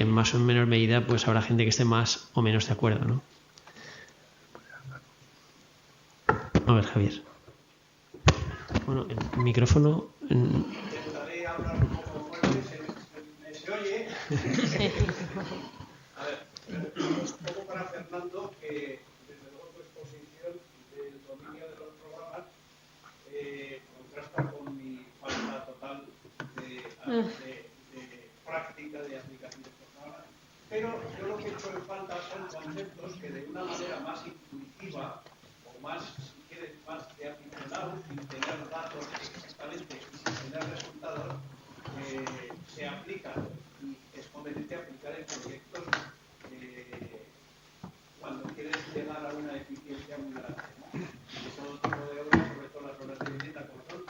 en más o menor medida pues habrá gente que esté más o menos de acuerdo, ¿no? A ver, Javier. Bueno, el micrófono... Intentaré hablar un poco fuerte, ¿se oye? A ver, un poco para Fernando, que desde luego tu exposición del dominio de los programas contrasta con mi falta total de práctica de aplicación de programas. Pero yo lo que he hecho en falta son conceptos que de una manera más intuitiva o más, si quieres, más de aficionado, sin tener datos exactamente y sin tener resultados, se aplican y es conveniente aplicar en proyectos cuando quieres llegar a una eficiencia muy grande, ¿no? Y todo tipo de obras, sobre todo las obras de vivienda, como son,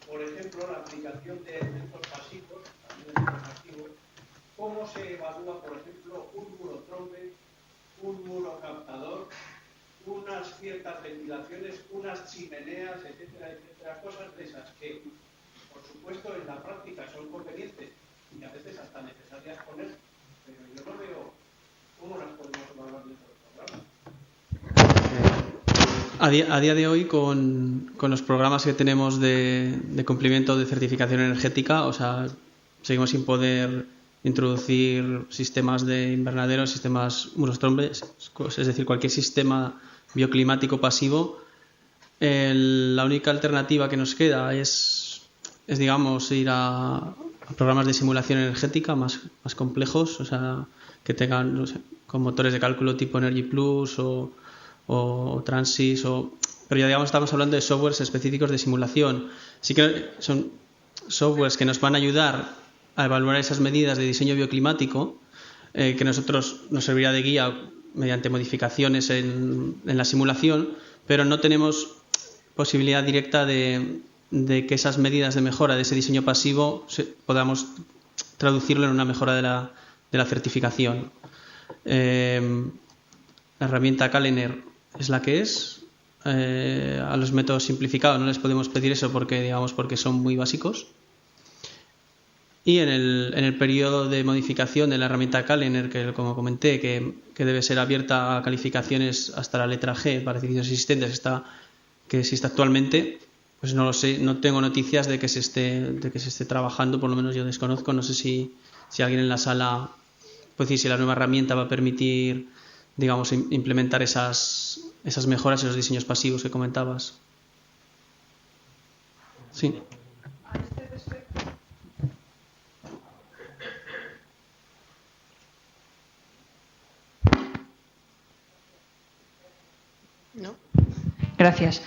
por ejemplo, la aplicación de elementos pasivos, también elementos activos. ¿Cómo se evalúa, por ejemplo, un muro trombe, un muro captador, unas ciertas ventilaciones, unas chimeneas, etcétera, etcétera? Cosas de esas que, por supuesto, en la práctica son convenientes y a veces hasta necesarias poner, pero yo no veo cómo las podemos evaluar dentro del programa. A día de hoy, con los programas que tenemos de cumplimiento de certificación energética, o sea, seguimos sin poder introducir sistemas de invernaderos, sistemas muros trombes, es decir, cualquier sistema bioclimático pasivo. La única alternativa que nos queda es digamos, ir a programas de simulación energética más complejos, o sea, que tengan, no sé, con motores de cálculo tipo Energy Plus o Transys, pero ya digamos estamos hablando de softwares específicos de simulación. Sí que son softwares que nos van a ayudar a evaluar esas medidas de diseño bioclimático, que nosotros nos serviría de guía mediante modificaciones en la simulación, pero no tenemos posibilidad directa de que esas medidas de mejora de ese diseño pasivo podamos traducirlo en una mejora de la certificación. La herramienta Calener es la que es. A los métodos simplificados no les podemos pedir eso porque son muy básicos. Y en el periodo de modificación de la herramienta Calener, que como comenté, que debe ser abierta a calificaciones hasta la letra G para edificios existentes, que existe actualmente, pues no lo sé, no tengo noticias de que se esté trabajando, por lo menos yo desconozco, no sé si alguien en la sala puede decir si la nueva herramienta va a permitir, digamos, implementar esas mejoras, esos diseños pasivos que comentabas. Sí. A este respecto. ¿No? Gracias.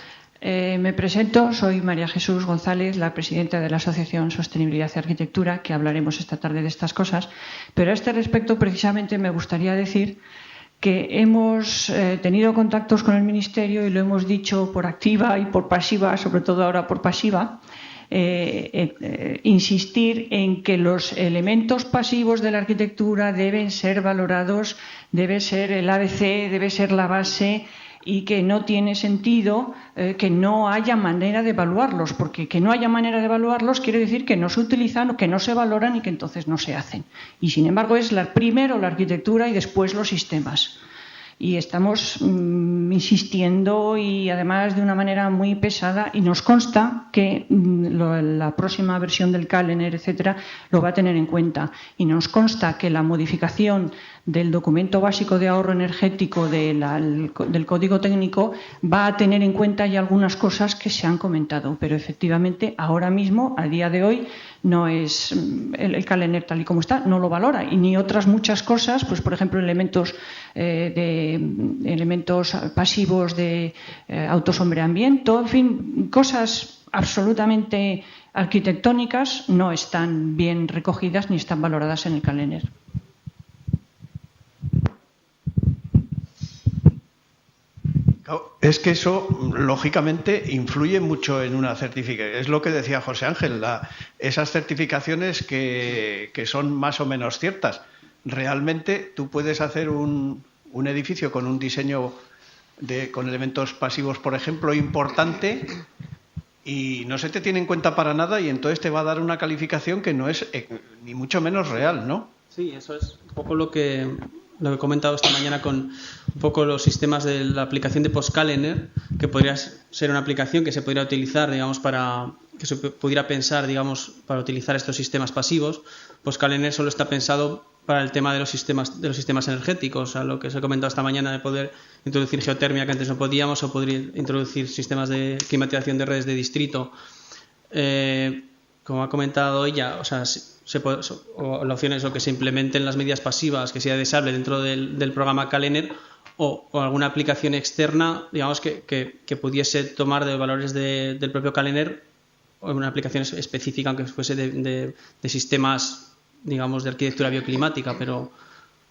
Me presento, soy María Jesús González, la presidenta de la Asociación Sostenibilidad y Arquitectura, que hablaremos esta tarde de estas cosas. Pero a este respecto, precisamente, me gustaría decir que hemos tenido contactos con el Ministerio y lo hemos dicho por activa y por pasiva, sobre todo ahora por pasiva, insistir en que los elementos pasivos de la arquitectura deben ser valorados, debe ser el ABC, debe ser la base, y que no tiene sentido que no haya manera de evaluarlos, porque que no haya manera de evaluarlos quiere decir que no se utilizan o que no se valoran y que entonces no se hacen. Y sin embargo es primero la arquitectura y después los sistemas. Y estamos insistiendo y además de una manera muy pesada, y nos consta que la próxima versión del Kalender, etcétera, lo va a tener en cuenta. Y nos consta que la modificación del documento básico de ahorro energético del código técnico va a tener en cuenta ya algunas cosas que se han comentado, pero efectivamente ahora mismo, a día de hoy, no es el Kalender tal y como está, no lo valora, y ni otras muchas cosas, pues por ejemplo elementos pasivos de autosombreamiento, en fin, cosas absolutamente arquitectónicas no están bien recogidas ni están valoradas en el Kalender. Es que eso, lógicamente, influye mucho en una certificación. Es lo que decía José Ángel, esas certificaciones que son más o menos ciertas. Realmente tú puedes hacer un edificio con un diseño con elementos pasivos, por ejemplo, importante, y no se te tiene en cuenta para nada, y entonces te va a dar una calificación que no es ni mucho menos real, ¿no? Sí, eso es un poco lo que he comentado esta mañana con un poco los sistemas de la aplicación de PostCalendar, que podría ser una aplicación que se podría utilizar, digamos, que se pudiera pensar, digamos, para utilizar estos sistemas pasivos. PostCalendar solo está pensado para el tema de los sistemas energéticos, o sea, lo que os he comentado esta mañana de poder introducir geotermia que antes no podíamos, o poder introducir sistemas de climatización de redes de distrito. Como ha comentado ella, o sea, la opción es o que se implementen las medidas pasivas, que sea deseable dentro del programa Kalender, o alguna aplicación externa, digamos, que pudiese tomar de valores del propio Kalender, o una aplicación específica, aunque fuese de sistemas, digamos, de arquitectura bioclimática, pero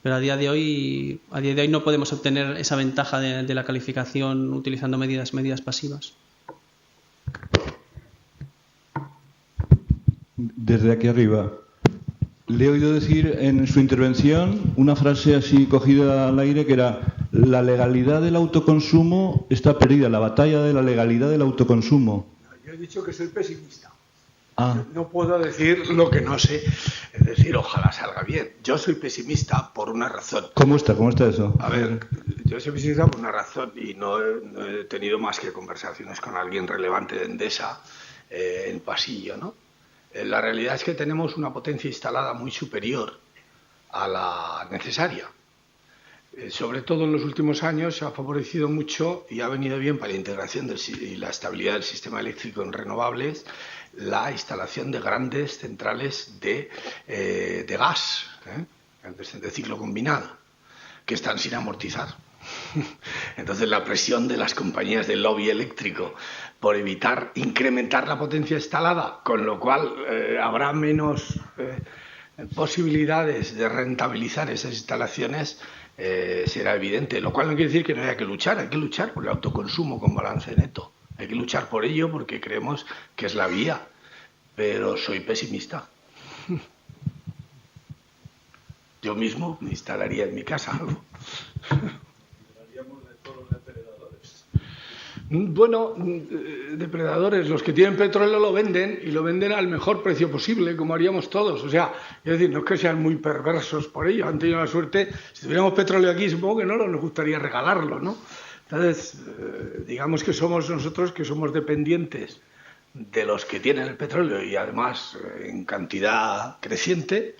a día de hoy no podemos obtener esa ventaja de la calificación utilizando medidas pasivas. Desde aquí arriba. Le he oído decir en su intervención una frase así cogida al aire que era: la legalidad del autoconsumo está perdida, la batalla de la legalidad del autoconsumo. Yo he dicho que soy pesimista. Ah. No puedo decir lo que no sé, es decir, ojalá salga bien. Yo soy pesimista por una razón. ¿Cómo está eso? A ver, yo soy pesimista por una razón, y no he tenido más que conversaciones con alguien relevante de Endesa en pasillo, ¿no? La realidad es que tenemos una potencia instalada muy superior a la necesaria. Sobre todo en los últimos años se ha favorecido mucho y ha venido bien para la integración y la estabilidad del sistema eléctrico en renovables la instalación de grandes centrales de gas, de ciclo combinado, que están sin amortizar. Entonces la presión de las compañías del lobby eléctrico por evitar incrementar la potencia instalada, con lo cual habrá menos posibilidades de rentabilizar esas instalaciones, será evidente. Lo cual no quiere decir que no haya que luchar. Hay que luchar por el autoconsumo con balance neto. Hay que luchar por ello porque creemos que es la vía. Pero soy pesimista. Yo mismo me instalaría en mi casa algo. Bueno, depredadores, los que tienen petróleo lo venden, y lo venden al mejor precio posible, como haríamos todos. O sea, es decir, no es que sean muy perversos por ello, han tenido la suerte. Si tuviéramos petróleo aquí, supongo que no nos gustaría regalarlo, ¿no? Entonces, digamos que somos nosotros que somos dependientes de los que tienen el petróleo, y además en cantidad creciente,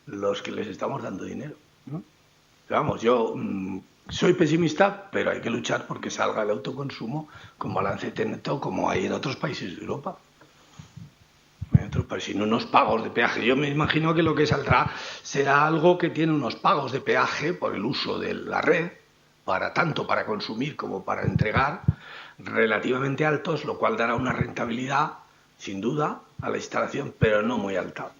los que les estamos dando dinero, ¿no? Pero vamos, yo soy pesimista, pero hay que luchar porque salga el autoconsumo con balance neto, como hay en otros países de Europa. En otros países, sin unos pagos de peaje. Yo me imagino que lo que saldrá será algo que tiene unos pagos de peaje por el uso de la red, tanto para consumir como para entregar, relativamente altos, lo cual dará una rentabilidad, sin duda, a la instalación, pero no muy alta.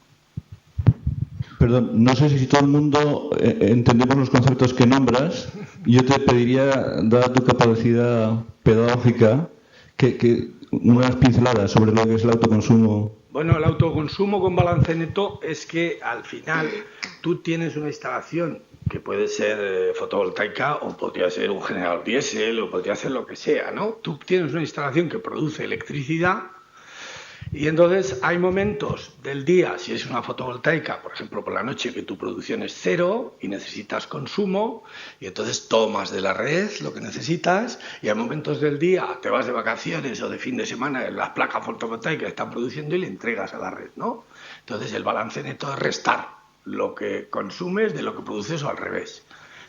Perdón, no sé si todo el mundo entendemos los conceptos que nombras. Yo te pediría, dada tu capacidad pedagógica, que unas pinceladas sobre lo que es el autoconsumo. Bueno, el autoconsumo con balance neto es que al final tú tienes una instalación que puede ser fotovoltaica o podría ser un generador diésel o podría ser lo que sea, ¿no? Tú tienes una instalación que produce electricidad y entonces hay momentos del día, si es una fotovoltaica, por ejemplo por la noche, que tu producción es cero y necesitas consumo y entonces tomas de la red lo que necesitas, y hay momentos del día, te vas de vacaciones o de fin de semana, las placas fotovoltaicas están produciendo y le entregas a la red, ¿no? Entonces el balance neto es restar lo que consumes de lo que produces o al revés,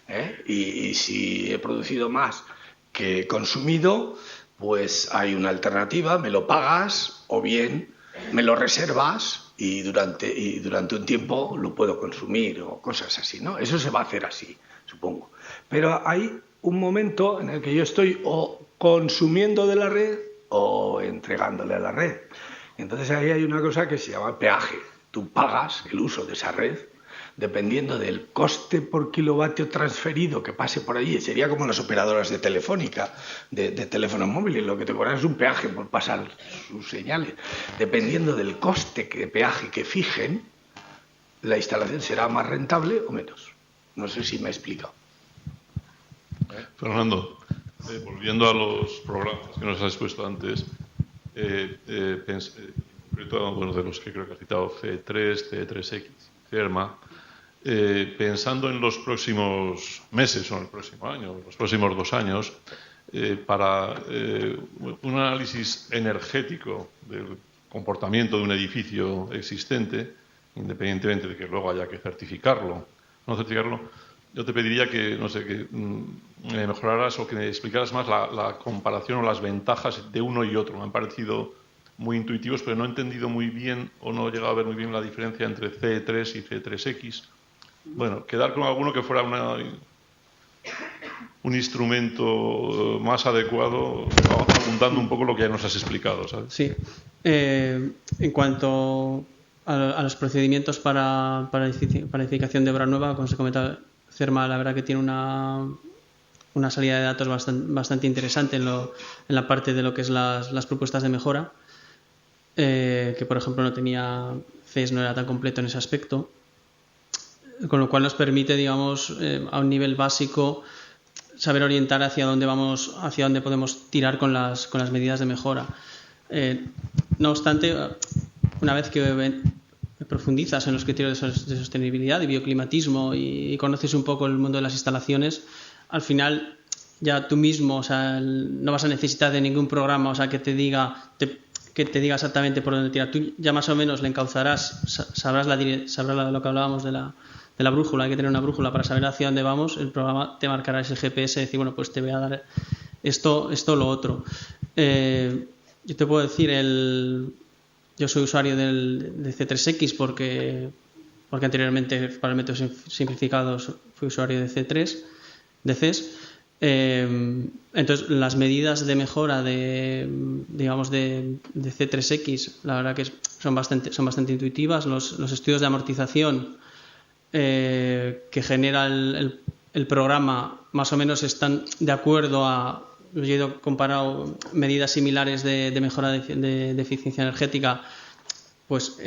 ¿eh? Y si he producido más que he consumido, pues hay una alternativa, me lo pagas o bien me lo reservas y durante un tiempo lo puedo consumir o cosas así, ¿no? Eso se va a hacer así, supongo. Pero hay un momento en el que yo estoy o consumiendo de la red o entregándole a la red. Entonces ahí hay una cosa que se llama peaje. Tú pagas el uso de esa red dependiendo del coste por kilovatio transferido que pase por allí. Sería como las operadoras de telefónica, de teléfonos móviles, lo que te cobran es un peaje por pasar sus señales. Dependiendo del coste de peaje que fijen, la instalación será más rentable o menos. No sé si me he explicado. Fernando, volviendo a los programas que nos has expuesto antes, bueno, de los que creo que has citado, C3, C3X, CERMA, pensando en los próximos meses o en el próximo año, los próximos 2 años, para un análisis energético del comportamiento de un edificio existente, independientemente de que luego haya que certificarlo, no certificarlo, yo te pediría que, no sé, que me mejoraras o que me explicaras más la comparación o las ventajas de uno y otro. Me han parecido muy intuitivos, pero no he entendido muy bien o no he llegado a ver muy bien la diferencia entre C3 y C3X. Bueno, quedar con alguno que fuera un instrumento más adecuado, apuntando un poco lo que ya nos has explicado, ¿sabes? Sí. En cuanto a los procedimientos para edificación de obra nueva, como se comentaba, CERMA la verdad que tiene una salida de datos bastante interesante en la parte de lo que es las propuestas de mejora, que por ejemplo no tenía CES, no era tan completo en ese aspecto, con lo cual nos permite, digamos, a un nivel básico saber orientar hacia dónde vamos, hacia dónde podemos tirar con las medidas de mejora. No obstante, una vez que profundizas en los criterios de sostenibilidad y bioclimatismo y conoces un poco el mundo de las instalaciones, al final ya tú mismo, o sea, no vas a necesitar de ningún programa, o sea, que te diga exactamente por dónde tirar. Tú ya más o menos le encauzarás, sabrás lo que hablábamos de la brújula. Hay que tener una brújula para saber hacia dónde vamos. El programa te marcará ese GPS y decir, bueno, pues te voy a dar esto o lo otro. Yo te puedo decir, yo soy usuario de C3X porque anteriormente para el método simplificado fui usuario de C3, de CES. Entonces las medidas de mejora de C3X la verdad que son bastante intuitivas. Los estudios de amortización que genera el programa más o menos están de acuerdo a, yo he ido comparado medidas similares de mejora de eficiencia energética, pues